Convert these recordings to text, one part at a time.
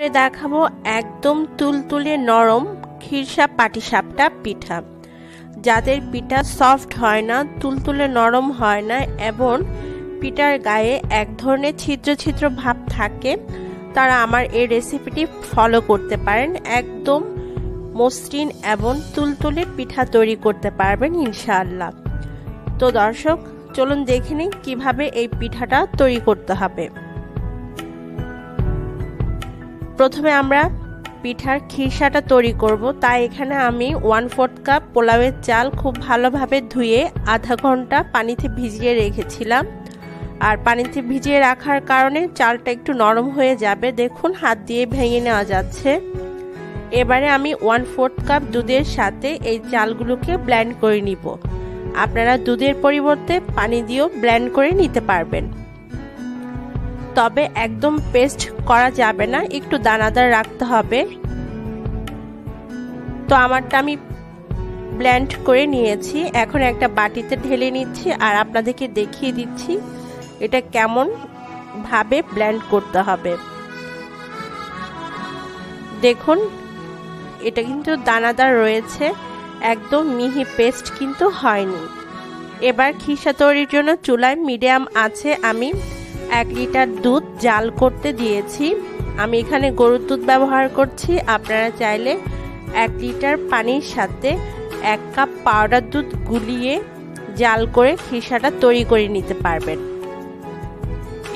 দেখাবো একদম তুলতুলে নরম খিরসা পাটিসাপটা পিঠা। যাদের পিঠা সফট হয় না, তুলতুলে নরম হয় না এবং পিঠার গায়ে এক ধরনের ছিদ্র ছিদ্র ভাব থাকে, তারা আমার এই রেসিপিটি ফলো করতে পারেন। একদম মসৃণ এবং তুলতুলে পিঠা তৈরি করতে পারবেন ইনশাআল্লাহ। তো দর্শক, চলুন দেখে নিই কিভাবে এই পিঠাটা তৈরি করতে হবে। প্রথমে আমরা পিঠার খিরসাটা তৈরি করব। তাই এখানে আমি 1/4 কাপ পোলাওয়ের চাল খুব ভালোভাবে ধুয়ে আধা ঘন্টা পানিতে ভিজিয়ে রেখেছিলাম। আর পানিতে ভিজিয়ে রাখার কারণে চালটা একটু নরম হয়ে যাবে। দেখুন, হাত দিয়ে ভেঙে নেওয়া যাচ্ছে। এবারে আমি 1/4 কাপ দুধের সাথে এই চালগুলোকে ব্লেন্ড করে নিব। আপনারা দুধের পরিবর্তে পানি দিয়েও ব্লেন্ড করে নিতে পারবেন, তবে একদম পেস্ট করা যাবে না, একটু দানাদার রাখতে হবে। তো আমারটা আমি ব্লেন্ড করে নিয়েছি। এখন একটা বাটিতে ঢেলে নিচ্ছি আর আপনাদেরকে দেখিয়ে দিচ্ছি এটা কেমন ভাবে ব্লেন্ড করতে হবে। দেখুন, এটা কিন্তু দানাদার রয়েছে, একদম মিহি পেস্ট কিন্তু হয়নি। এবার খিরসা তৈরির জন্য চুলায় মিডিয়াম আছে আমি 1 লিটার দুধ জাল করতে দিয়েছি। আমি এখানে গরুর দুধ ব্যবহার করছি। আপনারা চাইলে 1 লিটার পানির সাথে 1 কাপ পাউডার দুধ গুলিয়ে জাল করে খিরসাটা তৈরি করে নিতে পারবেন।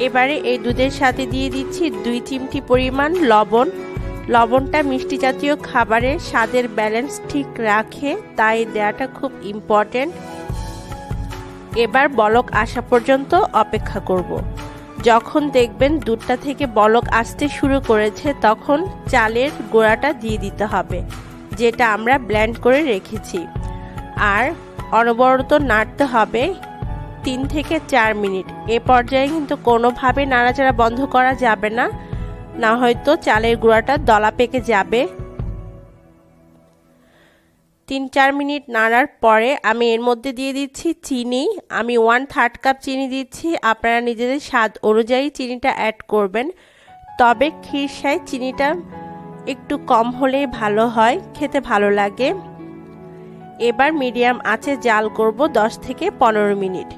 এবারে এই দুধের সাথে দিয়ে দিচ্ছি 2 চিমটি পরিমাণ লবণ। লবণটা মিষ্টি জাতীয় খাবারের স্বাদের ব্যালেন্স ঠিক রাখে, তাই দেওয়াটা খুব ইম্পর্টেন্ট। এবার বলক আসা পর্যন্ত অপেক্ষা করব। যখন দেখবেন দুধটা থেকে বলক আসতে শুরু করেছে, তখন চালের গুঁড়াটা দিয়ে দিতে হবে, যেটা আমরা ব্লেন্ড করে রেখেছি। আর অনবরত নাড়তে হবে 3 থেকে 4 মিনিট। এ পর্যায়ে কিন্তু কোনোভাবে নাড়াচাড়া বন্ধ করা যাবে না, না হয়তো চালের গুঁড়াটা দলা পেকে যাবে। 3-4 মিনিট নাড়ার পরে আমি এর মধ্যে দিয়ে দিচ্ছি চিনি। আমি 1/3 কাপ চিনি দিচ্ছি। আপনারা নিজেদের স্বাদ অনুযায়ী চিনিটা অ্যাড করবেন, তবে খিরসায় চিনিটা একটু কম হলেই ভালো হয়, খেতে ভালো লাগে। এবার মিডিয়াম আঁচে জাল করব 10 থেকে 15 মিনিট।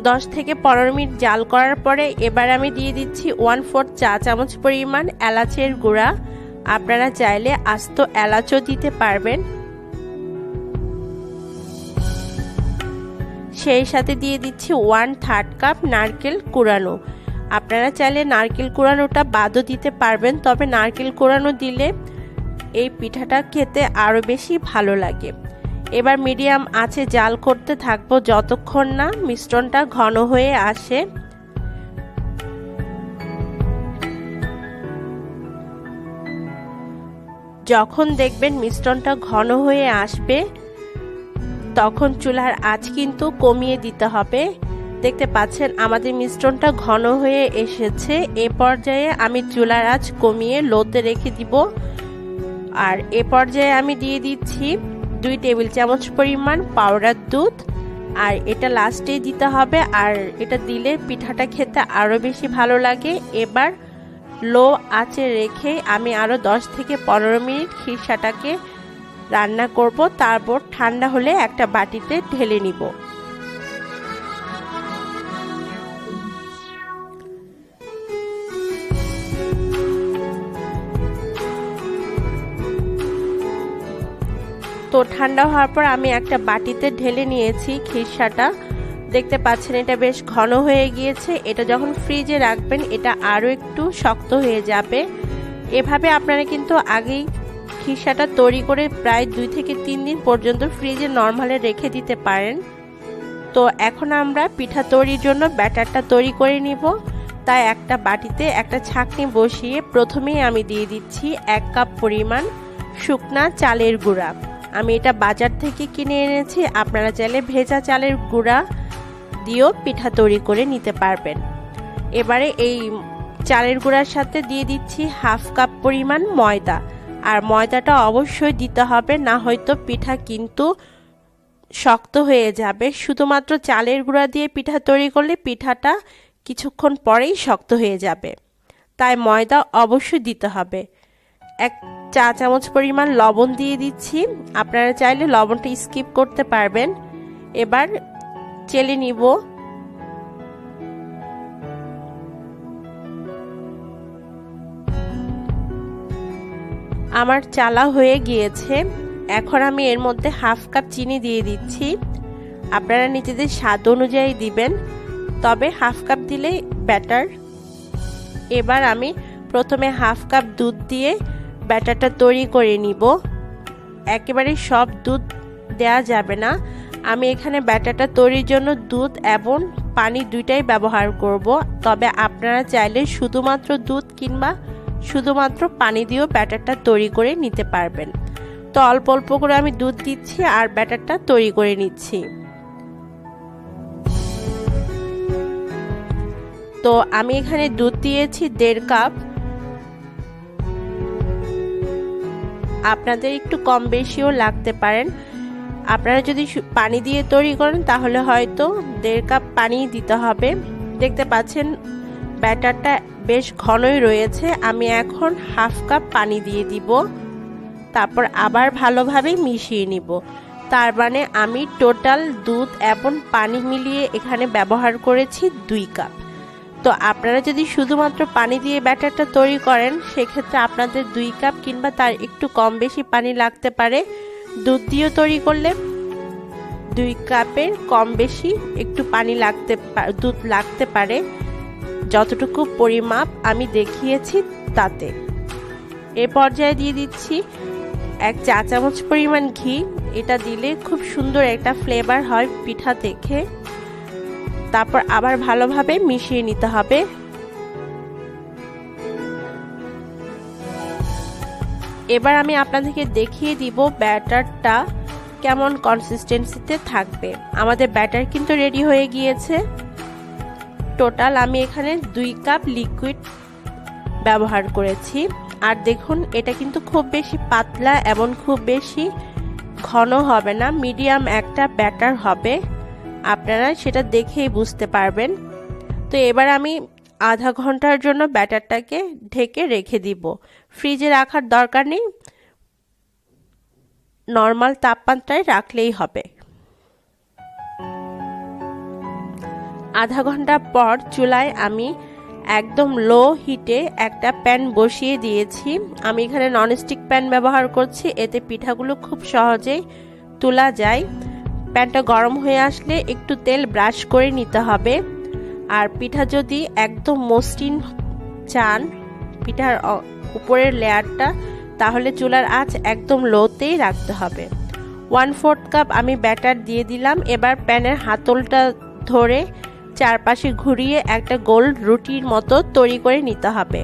10 থেকে 15 মিনিট জাল করার পরে এবার আমি দিয়ে দিচ্ছি 1/4 চা চামচ পরিমাণ এলাচের গুঁড়া। আপনারা চাইলে আস্ত এলাচও দিতে পারবেন। সেই সাথে দিয়ে দিচ্ছি 1/3 কাপ নারকেল কুড়ানো। আপনারা চাইলে নারকেল কুড়ানোটা বাদও দিতে পারবেন, তবে নারকেল কুড়ানো দিলে এই পিঠাটা খেতে আরও বেশি ভালো লাগে। এবার মিডিয়াম আঁচে জাল করতে থাকবো যতক্ষণ না মিশ্রণটা ঘন হয়ে আসে। যখন দেখবেন মিশ্রণটা ঘন হয়ে আসবে, তখন চুলার আঁচ কিন্তু কমিয়ে দিতে হবে। দেখতে পাচ্ছেন আমাদের মিশ্রণটা ঘন হয়ে এসেছে। এ পর্যায়ে আমি চুলার আঁচ কমিয়ে লোতে রেখে দিব। আর এ পর্যায়ে আমি দিয়ে দিচ্ছি 2 টেবিল চামচ পরিমাণ পাউডার দুধ। আর এটা লাস্টে দিতে হবে, আর এটা দিলে পিঠাটা খেতে আরও বেশি ভালো লাগে। এবার লো আঁচে রেখে আমি আরও 10 থেকে 15 মিনিট খিরসাটাকে রান্না করব। তারপর ঠান্ডা হলে একটা বাটিতে ঢেলে নিব। তো ঠান্ডা হওয়ার পর আমি একটা বাটিতে ঢেলে নিয়েছি খিরসাটা। দেখতে পাচ্ছেন এটা বেশ ঘন হয়ে গিয়েছে। এটা যখন ফ্রিজে রাখবেন এটা আরও একটু শক্ত হয়ে যাবে। এভাবে আপনারা কিন্তু আগেই খিরসাটা তৈরি করে প্রায় 2 থেকে 3 দিন পর্যন্ত ফ্রিজে নরমালে রেখে দিতে পারেন। তো এখন আমরা পিঠা তৈরির জন্য ব্যাটারটা তৈরি করে নিব। তাই একটা বাটিতে একটা ছাঁকনি বসিয়ে প্রথমেই আমি দিয়ে দিচ্ছি 1 কাপ পরিমাণ শুকনা চালের গুঁড়া। আমি এটা বাজার থেকে কিনে এনেছি। আপনারা চাইলে ভেজা চালের গুঁড়া দিয়েও পিঠা তৈরি করে নিতে পারবেন। এবারে এই চালের গুঁড়ার সাথে দিয়ে দিচ্ছি 1/2 কাপ পরিমাণ ময়দা। আর ময়দাটা অবশ্যই দিতে হবে, না হয়তো পিঠা কিন্তু শক্ত হয়ে যাবে। শুধুমাত্র চালের গুঁড়া দিয়ে পিঠা তৈরি করলে পিঠাটা কিছুক্ষণ পরেই শক্ত হয়ে যাবে, তাই ময়দা অবশ্যই দিতে হবে। 1 চা চামচ পরিমাণ লবণ দিয়ে দিচ্ছি, আপনারা চাইলে লবণটা স্কিপ করতে পারবেন। এবার চেলে নিব। আমার চালা হয়ে গিয়েছে। এখন আমি এর মধ্যে 1/2 কাপ চিনি দিয়ে দিচ্ছি, আপনারা নিজেদের স্বাদ অনুযায়ী দিবেন, তবে 1/2 কাপ দিলেই বেটার। এবার আমি প্রথমে 1/2 কাপ দুধ দিয়ে ব্যাটারটা তৈরি করে নিব। একেবারে সব দুধ দেয়া যাবে না, আমি এখানে ব্যাটারটা তৈরির জন্য দুধ এবং পানি দুইটাই ব্যবহার করব, তবে আপনারা চাইলে শুধুমাত্র দুধ কিংবা শুধুমাত্র পানি দিয়েও ব্যাটারটা তৈরি করে নিতে পারবেন। তো অল্প অল্প করে আমি দুধ দিচ্ছি আর ব্যাটারটা তৈরি করে নিচ্ছি। তো আমি এখানে দুধ দিয়েছি 1.5 কাপ, আপনাদের একটু কম বেশিও লাগতে পারেন। আপনারা যদি পানি দিয়ে তৈরি করেন তাহলে হয়তো 1.5 কাপ পানি দিতে হবে। দেখতে পাচ্ছেন ব্যাটারটা বেশ ঘনই রয়েছে, আমি এখন 1/2 কাপ পানি দিয়ে দিব, তারপর আবার ভালোভাবে মিশিয়ে নিব। তার মানে আমি টোটাল দুধ এবং পানি মিলিয়ে এখানে ব্যবহার করেছি 2 কাপ। তো আপনারা যদি শুধুমাত্র পানি দিয়ে ব্যাটারটা তৈরি করেন সেক্ষেত্রে আপনাদের 2 কাপ কিংবা তার একটু কম বেশি পানি লাগতে পারে। দুধ দিয়ে তৈরি করলে 2 কাপের কম বেশি একটু পানি দুধ লাগতে পারে, যতটুকু পরিমাপ আমি দেখিয়েছি তাতে। এ পর্যায়ে দিয়ে দিচ্ছি 1 চা চামচ পরিমাণ ঘি, এটা দিলে খুব সুন্দর একটা ফ্লেভার হয় পিঠা থেকে। তারপর আবার ভালোভাবে মিশিয়ে নিতে হবে। এবার আমি আপনাদেরকে দেখিয়ে দিব ব্যাটারটা কেমন কনসিস্টেন্সিতে থাকবে। আমাদের ব্যাটার কিন্তু রেডি হয়ে গিয়েছে। টোটাল আমি এখানে 2 কাপ লিকুইড ব্যবহার করেছি। আর দেখুন এটা কিন্তু খুব বেশি পাতলা এবং খুব বেশি ঘন হবে না, মিডিয়াম একটা ব্যাটার হবে, আপনারা সেটা দেখেই বুঝতে পারবেন। তো এবার আমি আধা ঘন্টার জন্য ব্যাটারটাকে ঢেকে রেখে দিব। ফ্রিজে রাখার দরকার নেই, নর্মাল তাপমাত্রায় রাখলেই হবে। আধা ঘন্টা পর চুলায় আমি একদম লো হিটে একটা প্যান বসিয়ে দিয়েছি। আমি এখানে ননস্টিক প্যান ব্যবহার করছি, এতে পিঠাগুলো খুব সহজেই তোলা যায়। প্যানটা গরম হয়ে আসলে একটু তেল ব্রাশ করে নিতে হবে। আর পিঠা যদি একদম মসৃণ চান পিঠার উপরের লেয়ারটা, তাহলে চুলার আঁচ একদম লোতেই রাখতে হবে। 1/4 কাপ আমি ব্যাটার দিয়ে দিলাম। এবার প্যানের হাতলটা ধরে চারপাশে ঘুরিয়ে একটা গোল রুটির মতো তৈরি করে নিতে হবে,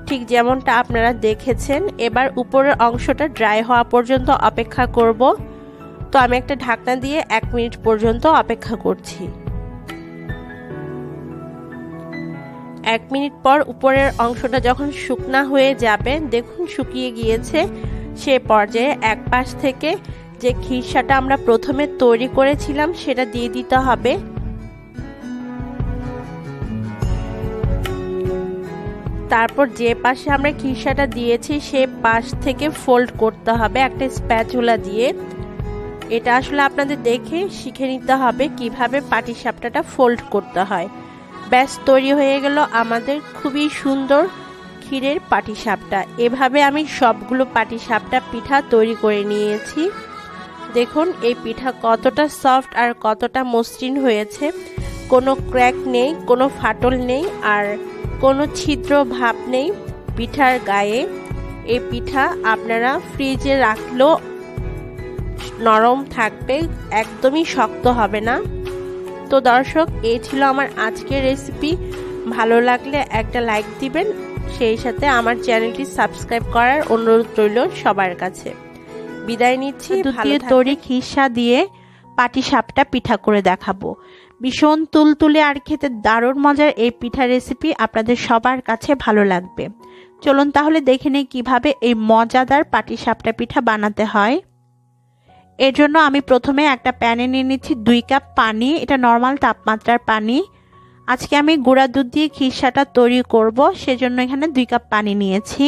ঠিক যেমনটা আপনারা দেখেছেন। এবার উপরের অংশটা ড্রাই হওয়া পর্যন্ত অপেক্ষা করব। তো আমি একটা ঢাকনা দিয়ে 1 মিনিট পর্যন্ত অপেক্ষা করছি। 1 মিনিট পর উপরের অংশটা যখন শুকনা হয়ে যাবে, দেখুন শুকিয়ে গিয়েছে, সে পর্যায়ে এক পাশ থেকে যে খিরসাটা আমরা প্রথমে তৈরি করেছিলাম সেটা দিয়ে দিতে হবে। তারপর যে পাশে আমরা খিরসাটা দিয়েছি সে পাশ থেকে ফোল্ড করতে হবে একটা স্প্যাচুলা দিয়ে। এটা আসলে আপনাদের দেখে শিখে নিতে হবে কিভাবে পাটিসাপটাটা ফোল্ড করতে হয়। ব্যাস তৈরি হয়ে গেল আমাদের খুবই সুন্দর ক্ষীরের পাটিসাপটা। এভাবে আমি সবগুলো পাটিসাপটা পিঠা তৈরি করে নিয়েছি। দেখুন এই পিঠা কতটা সফট আর কতটা মসৃণ হয়েছে, কোনো ক্র্যাক নেই, কোনো ফাটল নেই, আর কোনো ছিদ্র ভাব নেই পিঠার গায়ে। এই পিঠা আপনারা ফ্রিজে রাখলেও নরম থাকবে, একদমই শক্ত হবে না। তো দর্শক, এই ছিল আমার আজকের রেসিপি। ভালো লাগলে একটা লাইক দিবেন, সেই সাথে আমার চ্যানেলটি সাবস্ক্রাইব করার অনুরোধ রইল সবার কাছে। বিদায় নিচ্ছি। দ্বিতীয় তৈরি খিরসা দিয়ে পাটিসাপটা পিঠা করে দেখাবো। ভীষণ তুলতুলে আর খেতে দারুণ মজার এই পিঠা রেসিপি আপনাদের সবার কাছে ভালো লাগবে। চলুন তাহলে দেখে নেই কিভাবে এই মজাদার পাটিসাপটা পিঠা বানাতে হয়। এর জন্য আমি প্রথমে একটা প্যানে নিয়ে নিচ্ছি 2 কাপ পানি। এটা নর্মাল তাপমাত্রার পানি। আজকে আমি গুঁড়া দুধ দিয়ে খিরসাটা তৈরি করব, সেজন্য এখানে 2 কাপ পানি নিয়েছি।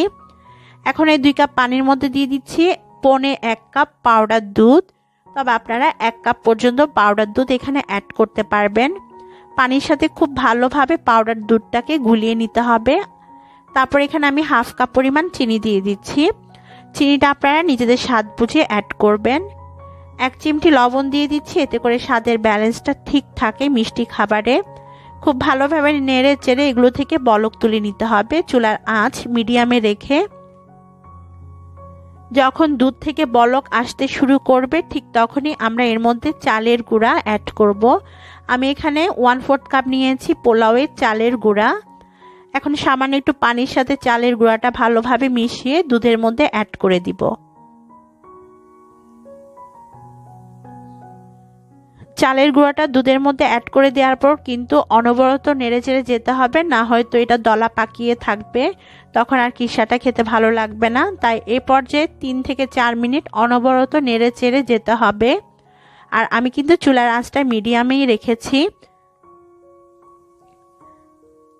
এখন এই 2 কাপ পানির মধ্যে দিয়ে দিচ্ছি 1.25 কাপ পাউডার দুধ। তবে আপনারা 1 কাপ পর্যন্ত পাউডার দুধ এখানে অ্যাড করতে পারবেন। পানির সাথে খুব ভালোভাবে পাউডার দুধটাকে গুলিয়ে নিতে হবে। তারপর এখানে আমি 1/2 কাপ পরিমাণ চিনি দিয়ে দিচ্ছি। চিনিটা আপনারা নিজেদের স্বাদ বুঝে অ্যাড করবেন। 1 চিমটি লবণ দিয়ে দিচ্ছি, এতে করে স্বাদের ব্যালেন্সটা ঠিক থাকে মিষ্টি খাবারে। খুব ভালোভাবে নেড়ে চেড়ে এগুলো থেকে বলক তুলে নিতে হবে। চুলার আঁচ মিডিয়ামে রেখে যখন দুধ থেকে বলক আসতে শুরু করবে ঠিক তখনই আমরা এর মধ্যে চালের গুঁড়া অ্যাড করব। আমি এখানে 1/4 কাপ নিয়েছি পোলাওয়ের চালের গুঁড়া। এখন সামান্য একটু পানির সাথে চালের গুঁড়াটা ভালোভাবে মিশিয়ে দুধের মধ্যে অ্যাড করে দিব। চালের গুঁড়াটা দুধের মধ্যে অ্যাড করে দেওয়ার পর কিন্তু অনবরত নেড়েচেড়ে যেতে হবে, না হয়তো এটা দলা পাকিয়ে থাকবে, তখন আর খিরসাটা খেতে ভালো লাগবে না। তাই এই পর্যায়ে 3 থেকে 4 মিনিট অনবরত নেড়েচেড়ে যেতে হবে। আর আমি কিন্তু চুলার আঁচটা মিডিয়ামেই রেখেছি।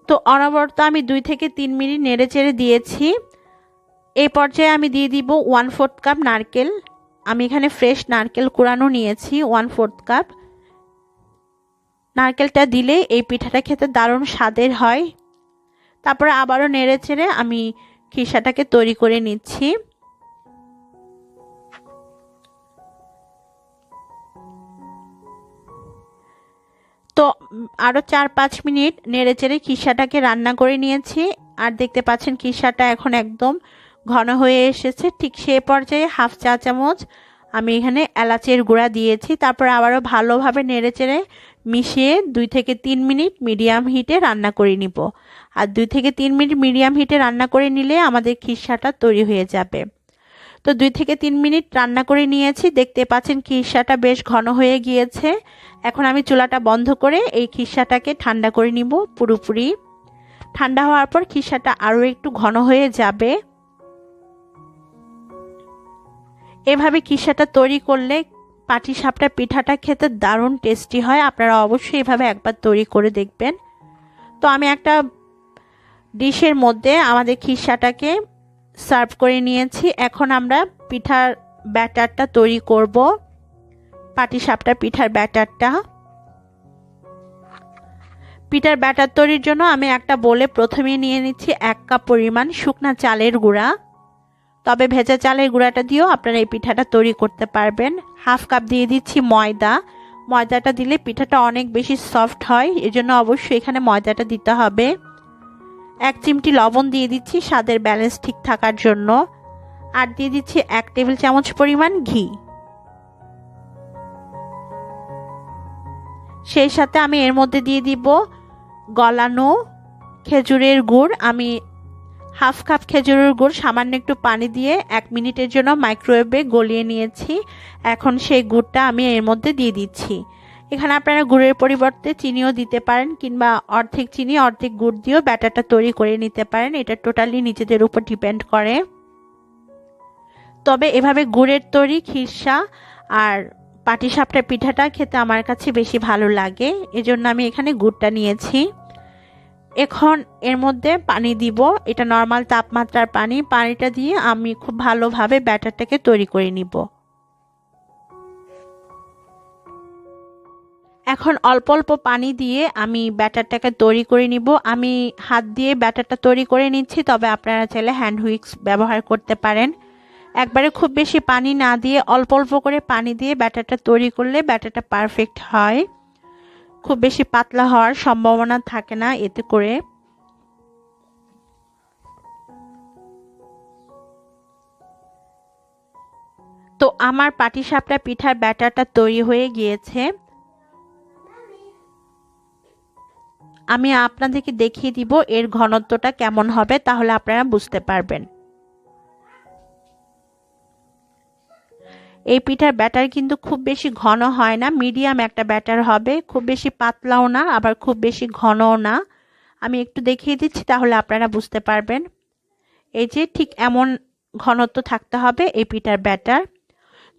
তো অনবরত আমি 2 থেকে 3 মিনিট নেড়েচেড়ে দিয়েছি। এই পর্যায়ে আমি দিয়ে দিব 1/4 কাপ নারকেল। আমি এখানে ফ্রেশ নারকেল কুড়ানো নিয়েছি 1/4 কাপ। নারকেলটা দিলে এই পিঠাটা খেতে দারুণ স্বাদের হয়। তারপরে আবারও নেড়েচেড়ে আমি খিরসাটাকে তৈরি করে নিচ্ছি। তো আরও 4-5 মিনিট নেড়েচেড়ে খিরসাটাকে রান্না করে নিয়েছি। আর দেখতে পাচ্ছেন খিরসাটা এখন একদম ঘন হয়ে এসেছে। ঠিক সেই পর্যায়ে 1/2 চা চামচ আমি এখানে এলাচের গুঁড়া দিয়েছি। তারপর আবারও ভালোভাবে নেড়েচেড়ে মিশিয়ে 2 থেকে 3 মিনিট মিডিয়াম হিটে রান্না করে নিব। আর 2 থেকে 3 মিনিট মিডিয়াম হিটে রান্না করে নিলে আমাদের খিরসাটা তৈরি হয়ে যাবে। তো 2 থেকে 3 মিনিট রান্না করে নিয়েছি। দেখতে পাচ্ছেন খিরসাটা বেশ ঘন হয়ে গিয়েছে। এখন আমি চুলাটা বন্ধ করে এই খিরসাটাকে ঠান্ডা করে নিব পুরোপুরি। ঠান্ডা হওয়ার পর খিরসাটা আরও একটু ঘন হয়ে যাবে। এভাবে খিরসাটা তৈরি করলে পাটিসাপটা পিঠাটা খেতে দারুণ টেস্টি হয়। আপনারা অবশ্যই এভাবে একবার তৈরি করে দেখবেন। তো আমি একটা ডিশের মধ্যে আমাদের খিরসাটাকে সার্ভ করে নিয়েছি। এখন আমরা পিঠার ব্যাটারটা তৈরি করব, পাটিসাপটা পিঠার ব্যাটারটা। পিঠার ব্যাটার তৈরির জন্য আমি একটা বোলে প্রথমে নিয়ে নিচ্ছি 1 কাপ পরিমাণ শুকনা চালের গুঁড়া। তবে ভেজা চালের গুঁড়াটা দিয়েও আপনারা এই পিঠাটা তৈরি করতে পারবেন। 1/2 কাপ দিয়ে দিচ্ছি ময়দা। ময়দাটা দিলে পিঠাটা অনেক বেশি সফট হয়, এজন্য অবশ্যই এখানে ময়দাটা দিতে হবে। 1 চিমটি লবণ দিয়ে দিচ্ছি স্বাদের ব্যালেন্স ঠিক থাকার জন্য। আর দিয়ে দিচ্ছি 1 টেবিল চামচ পরিমাণ ঘি। সেই সাথে আমি এর মধ্যে দিয়ে দিব গলানো খেজুরের গুড়। আমি 1/2 কাপ খেজুরের গুড় সামান্য একটু পানি দিয়ে 1 মিনিটের জন্য মাইক্রোওয়েভে গলিয়ে নিয়েছি। এখন সেই গুড়টা আমি এর মধ্যে দিয়ে দিচ্ছি। এখানে আপনারা গুড়ের পরিবর্তে চিনিও দিতে পারেন, কিংবা অর্ধেক চিনি অর্ধেক গুড় দিয়েও ব্যাটারটা তৈরি করে নিতে পারেন। এটা টোটালি নিজেদের উপর ডিপেন্ড করে। তবে এভাবে গুড়ের তৈরি খিরসা আর পাটিসাপটা পিঠাটা খেতে আমার কাছে বেশি ভালো লাগে, এজন্য আমি এখানে গুড়টা নিয়েছি। এখন এর মধ্যে পানি দিব। এটা নর্মাল তাপমাত্রার পানি। পানিটা দিয়ে আমি খুব ভালোভাবে ব্যাটারটাকে তৈরি করে নিব। এখন অল্প অল্প পানি দিয়ে আমি ব্যাটারটাকে তৈরি করে নিব। আমি হাত দিয়ে ব্যাটারটা তৈরি করে নিচ্ছি, তবে আপনারা চাইলে হ্যান্ড হুইক্স ব্যবহার করতে পারেন। একবারে খুব বেশি পানি না দিয়ে অল্প অল্প করে পানি দিয়ে ব্যাটারটা তৈরি করলে ব্যাটারটা পারফেক্ট হয়। খুব বেশি পাতলা হওয়ার সম্ভাবনা থাকে না এতে করে। তো আমার পাটিসাপটা পিঠার ব্যাটারটা তৈরি হয়ে গিয়েছে। আমি আপনাদেরকে দেখিয়ে দিব এর ঘনত্বটা কেমন হবে, তাহলে আপনারা বুঝতে পারবেন। এই পিঠার ব্যাটার কিন্তু খুব বেশি ঘন হয় না, মিডিয়াম একটা ব্যাটার হবে। খুব বেশি পাতলাও না, আবার খুব বেশি ঘনও না। আমি একটু দেখিয়ে দিচ্ছি, তাহলে আপনারা বুঝতে পারবেন। এই যে ঠিক এমন ঘনত্ব থাকতে হবে এই পিঠার ব্যাটার।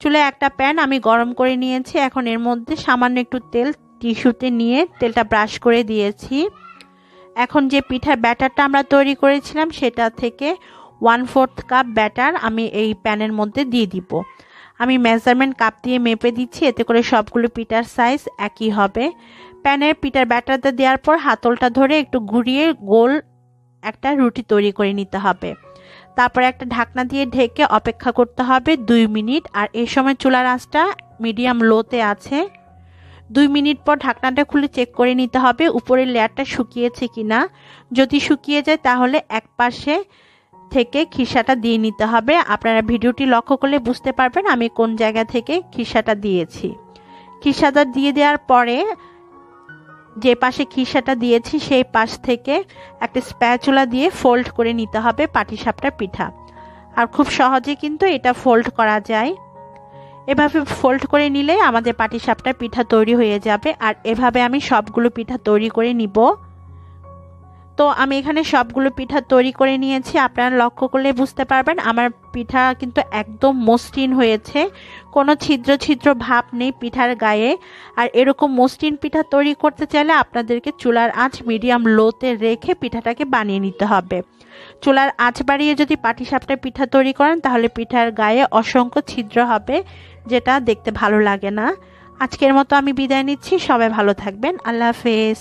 চুলায় একটা প্যান আমি গরম করে নিয়েছি। এখন এর মধ্যে সামান্য একটু তেল টিস্যুতে নিয়ে তেলটা ব্রাশ করে দিয়েছি। এখন যে পিঠার ব্যাটারটা আমরা তৈরি করেছিলাম সেটা থেকে 1/4 কাপ ব্যাটার আমি এই প্যানের মধ্যে দিয়ে দিব। আমি মেজারমেন্ট কাপ দিয়ে মেপে দিচ্ছি, এতে করে সবগুলো পিঠার সাইজ একই হবে। প্যানের পিঠার ব্যাটারটা দেওয়ার পর হাতলটা ধরে একটু ঘুরিয়ে গোল একটা রুটি তৈরি করে নিতে হবে। তারপরে একটা ঢাকনা দিয়ে ঢেকে অপেক্ষা করতে হবে 2 মিনিট। আর এই সময় চুলার আঁচটা মিডিয়াম লোতে আছে। 2 মিনিট পর ঢাকনাটা খুলে চেক করে নিতে হবে উপরের লেয়ারটা শুকিয়েছে কিনা। যদি শুকিয়ে যায় তাহলে এক পাশে থেকে খিসাটা দিয়ে নিতে হবে। আপনারা ভিডিওটি লক্ষ্য করলে বুঝতে পারবেন আমি কোন জায়গা থেকে খিসাটা দিয়েছি। খিসাটা দিয়ে দেওয়ার পরে যে পাশে খিসাটা দিয়েছি সেই পাশ থেকে একটা স্প্যাচুলা দিয়ে ফোল্ড করে নিতে হবে পাটিসাপটার পিঠা। আর খুব সহজে কিন্তু এটা ফোল্ড করা যায়। এভাবে ফোল্ড করে নিলে আমাদের পাটিসাপটার পিঠা তৈরি হয়ে যাবে। আর এভাবে আমি সবগুলো পিঠা তৈরি করে নিব। তো আমি এখানে সবগুলো পিঠা তৈরি করে নিয়েছি। আপনারা লক্ষ্য করলে বুঝতে পারবেন আমার পিঠা কিন্তু একদম মসৃণ হয়েছে, কোনো ছিদ্র ছিদ্র ভাব নেই পিঠার গায়ে। আর এরকম মসৃণ পিঠা তৈরি করতে চাইলে আপনাদেরকে চুলার আঁচ মিডিয়াম লোতে রেখে পিঠাটাকে বানিয়ে নিতে হবে। চুলার আঁচ বাড়িয়ে যদি পাটিসাপটার পিঠা তৈরি করেন তাহলে পিঠার গায়ে অসংখ্য ছিদ্র হবে, যেটা দেখতে ভালো লাগে না। আজকের মতো আমি বিদায় নিচ্ছি। সবাই ভালো থাকবেন। আল্লাহ হাফেজ।